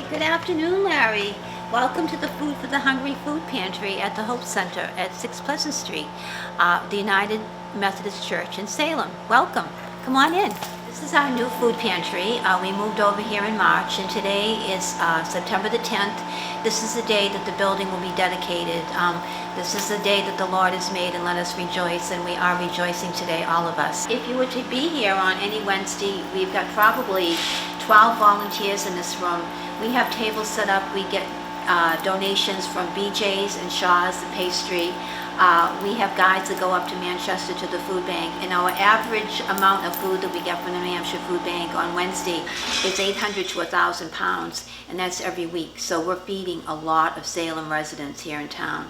Good afternoon, Larry. Welcome to the Food for the Hungry Food Pantry at the Hope Center at 6 Pleasant Street, the United Methodist Church in Salem. Welcome. Come on in. This is our new food pantry. We moved over here in March, and today is September the 10th. This is the day that the building will be dedicated. This is the day that the Lord has made, and let us rejoice, and we are rejoicing today, all of us. If you were to be here on any Wednesday, we've got probably 12 volunteers in this room. We have tables set up. We get donations from BJ's and Shaw's, the pastry. We have guides that go up to Manchester to the food bank, and our average amount of food that we get from the New Hampshire Food Bank on Wednesday is 800 to 1,000 pounds, and that's every week. So we're feeding a lot of Salem residents here in town.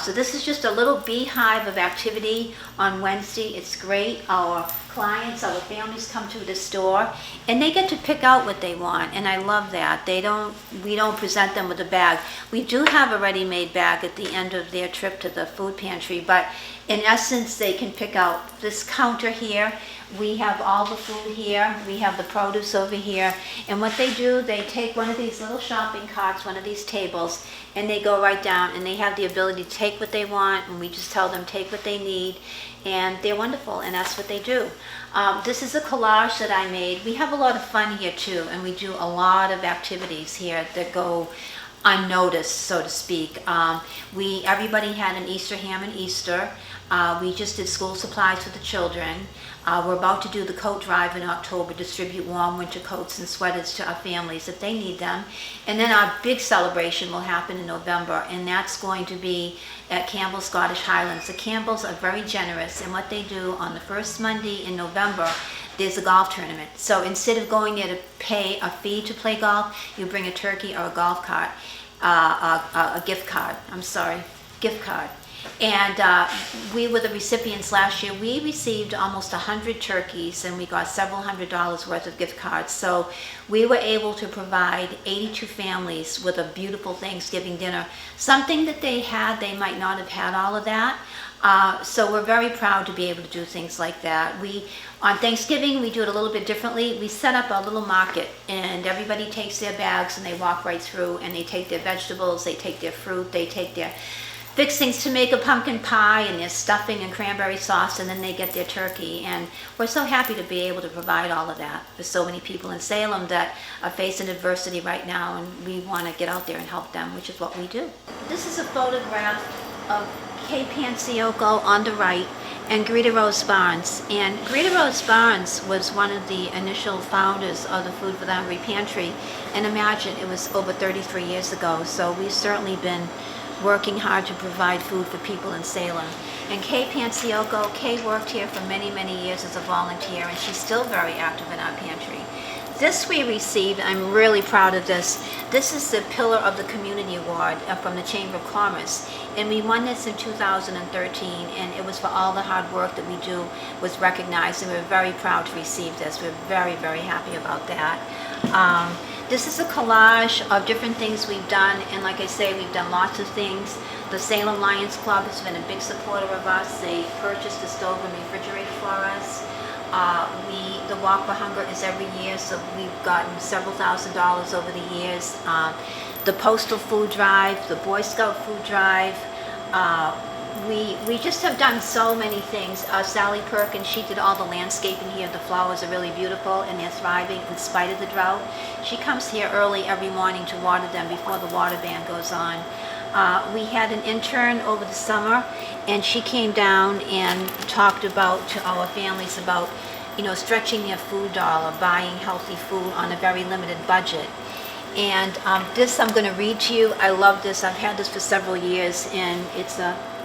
So this is just a little beehive of activity on Wednesday. It's great. Our clients, our families come to the store, and they get to pick out what they want, and I love that. We don't present them with a bag. We do have a ready-made bag at the end of their trip to the food pantry, but in essence, they can pick out this counter here. We have all the food here. We have the produce over here. And what they do, they take one of these little shopping carts, one of these tables, and they go right down, and they have the ability to take what they want, and we just tell them take what they need, and they're wonderful, and that's what they do. This is a collage that I made. We have a lot of fun here too, and we do a lot of activities here that go unnoticed, so to speak. Everybody had an Easter ham and Easter. We just did school supplies for the children. We're about to do the coat drive in October, distribute warm winter coats and sweaters to our families if they need them. And then our big celebration will happen in November, and that's going to be at Campbell's Scottish Highlands. The Campbells are very generous, and what they do on the first Monday in November, there's a golf tournament. So instead of going there to pay a fee to play golf, you bring a turkey or a golf cart, a gift card. Gift card. And we were the recipients last year. We received almost 100 turkeys, and we got several $100s worth of gift cards. So we were able to provide 82 families with a beautiful Thanksgiving dinner. Something that they might not have had all of that. So we're very proud to be able to do things like that. On Thanksgiving, we do it a little bit differently. We set up a little market, and everybody takes their bags and they walk right through, and they take their vegetables, they take their fruit, they take their fixings to make a pumpkin pie, and their stuffing and cranberry sauce, and then they get their turkey. And we're so happy to be able to provide all of that for so many people in Salem that are facing adversity right now, and we want to get out there and help them, which is what we do. This is a photograph of Kay Panciocco on the right and Greta Rose Barnes. And Greta Rose Barnes was one of the initial founders of the Food for the Hungry Pantry. And imagine, it was over 33 years ago, so we've certainly been working hard to provide food for people in Salem. And Kay Panciocco, Kay worked here for many, many years as a volunteer, and she's still very active in our pantry. This we received, I'm really proud of this. This is the Pillar of the Community Award from the Chamber of Commerce. And we won this in 2013, and it was for all the hard work that we do was recognized, and we're very proud to receive this. We're very, very happy about that. This is a collage of different things we've done, and like I say, we've done lots of things. The Salem Lions Club has been a big supporter of us. They purchased a stove and refrigerator for us. The Walk for Hunger is every year, so we've gotten several $1,000s over the years. The Postal Food Drive, the Boy Scout Food Drive. We just have done so many things. Sally Perkins, she did all the landscaping here. The flowers are really beautiful, and they're thriving in spite of the drought. She comes here early every morning to water them before the water ban goes on. We had an intern over the summer, and she came down and talked to our families about, stretching their food dollar, buying healthy food on a very limited budget. And this I'm going to read to you. I love this. I've had this for several years, and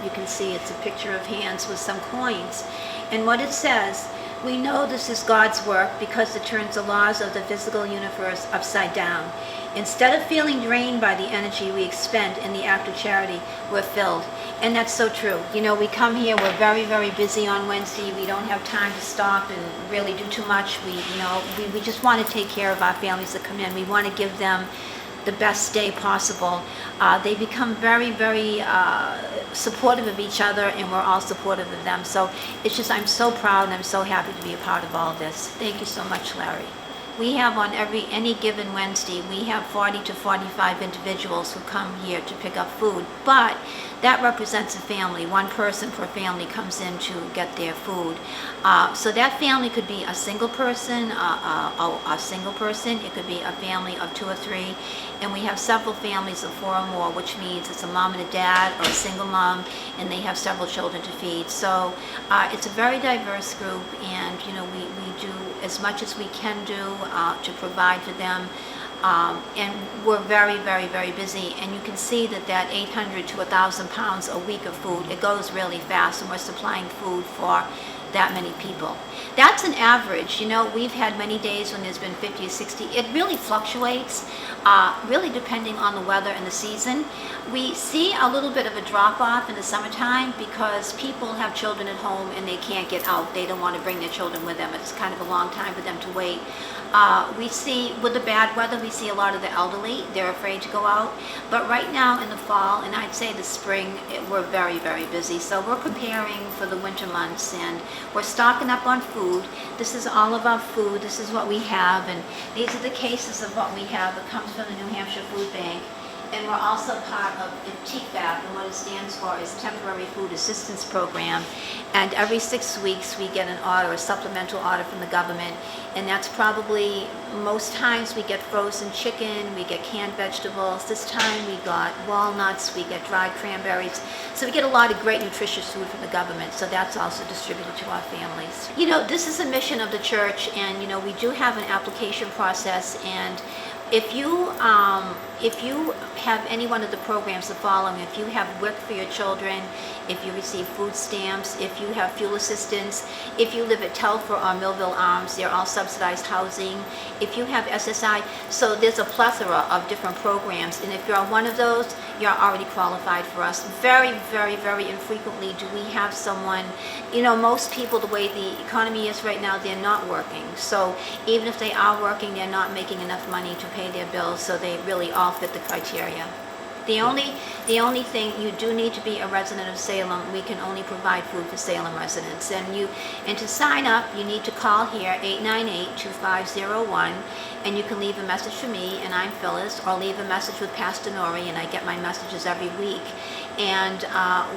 you can see it's a picture of hands with some coins. And what it says, "We know this is God's work because it turns the laws of the physical universe upside down. Instead of feeling drained by the energy we expend in the act of charity, we're filled." And that's so true. We come here, we're very, very busy on Wednesday. We don't have time to stop and really do too much. We just want to take care of our families that come in. We want to give them the best day possible. They become very, very supportive of each other, and we're all supportive of them. So it's just, I'm so proud and I'm so happy to be a part of all of this. Thank you so much, Larry. We have on any given Wednesday, we have 40 to 45 individuals who come here to pick up food, but that represents a family. One person per family comes in to get their food. So that family could be a single person, a single person. It could be a family of 2 or 3, and we have several families of 4 or more, which means it's a mom and a dad or a single mom, and they have several children to feed. So it's a very diverse group, and we do as much as we can do to provide for them. And we're very, very, very busy, and you can see that 800 to 1,000 pounds a week of food, it goes really fast, and we're supplying food for that many people. That's an average. We've had many days when there's been 50 or 60. It really fluctuates, really depending on the weather and the season. We see a little bit of a drop-off in the summertime because people have children at home and they can't get out. They don't want to bring their children with them. It's kind of a long time for them to wait. We see, with the bad weather, we see a lot of the elderly. They're afraid to go out. But right now in the fall, and I'd say the spring, we're very, very busy. So we're preparing for the winter months, and we're stocking up on food. This is all of our food. This is what we have, and these are the cases of what we have. It comes from the New Hampshire Food Bank. And we're also part of the TFAP, and what it stands for is Temporary Food Assistance Program. And every 6 weeks we get an order, a supplemental order from the government, and that's probably, most times we get frozen chicken, we get canned vegetables. This time we got walnuts, we get dried cranberries. So we get a lot of great nutritious food from the government, so that's also distributed to our families. This is a mission of the church, and we do have an application process, and if you have any one of the programs the following: if you have WIC for your children, if you receive food stamps, if you have fuel assistance, if you live at Telford or Millville Arms, they're all subsidized housing. If you have SSI, so there's a plethora of different programs, and if you're on one of those, you're already qualified for us. Very, very, very infrequently do we have someone, most people, the way the economy is right now, they're not working. So even if they are working, they're not making enough money to pay their bills, so they really all fit the criteria. The only thing, you do need to be a resident of Salem. We can only provide food for Salem residents. And to sign up, you need to call here, 898-2501, and you can leave a message for me, and I'm Phyllis, or leave a message with Pastor Nori, and I get my messages every week. And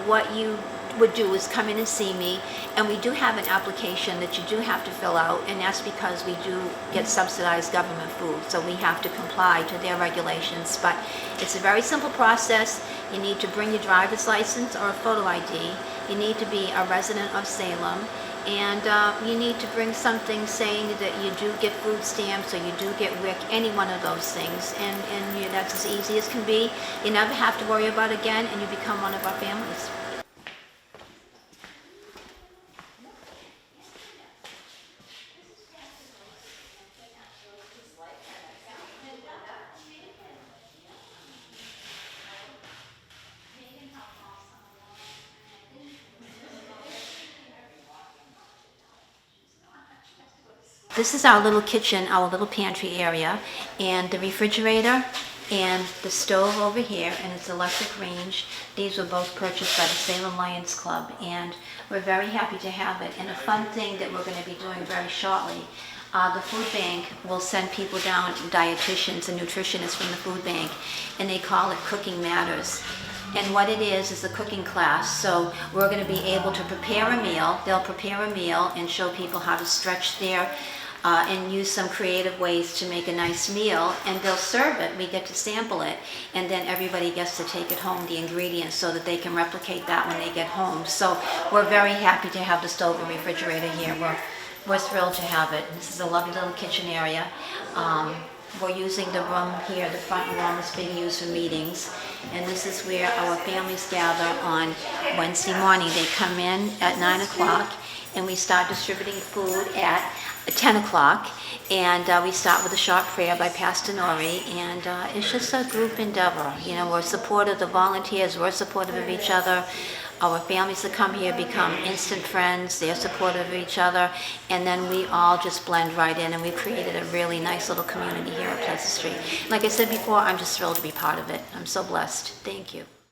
what you would do is come in and see me, and we do have an application that you do have to fill out, and that's because we do get subsidized government food, so we have to comply to their regulations. But it's a very simple process. You need to bring your driver's license or a photo ID. You need to be a resident of Salem, and you need to bring something saying that you do get food stamps or you do get WIC, any one of those things, and that's as easy as can be. You never have to worry about it again, and you become one of our families. This is our little kitchen, our little pantry area, and the refrigerator and the stove over here, and its electric range. These were both purchased by the Salem Lions Club, and we're very happy to have it. And a fun thing that we're going to be doing very shortly, the food bank will send people down, dietitians and nutritionists from the food bank, and they call it Cooking Matters. And what it is a cooking class. So we're going to be able to prepare a meal. They'll prepare a meal and show people how to stretch their and use some creative ways to make a nice meal, and they'll serve it. We get to sample it, and then everybody gets to take it home, the ingredients, so that they can replicate that when they get home. So we're very happy to have the stove and refrigerator here. We're thrilled to have it. This is a lovely little kitchen area. We're using the room here, the front room is being used for meetings, and this is where our families gather on Wednesday morning. They come in at 9 o'clock, and we start distributing food at 10 o'clock, and we start with a short prayer by Pastor Nori, and it's just a group endeavor. We're supportive, the volunteers, we're supportive of each other. Our families that come here become instant friends, they're supportive of each other, and then we all just blend right in, and we've created a really nice little community here at Pleasant Street. Like I said before, I'm just thrilled to be part of it. I'm so blessed. Thank you.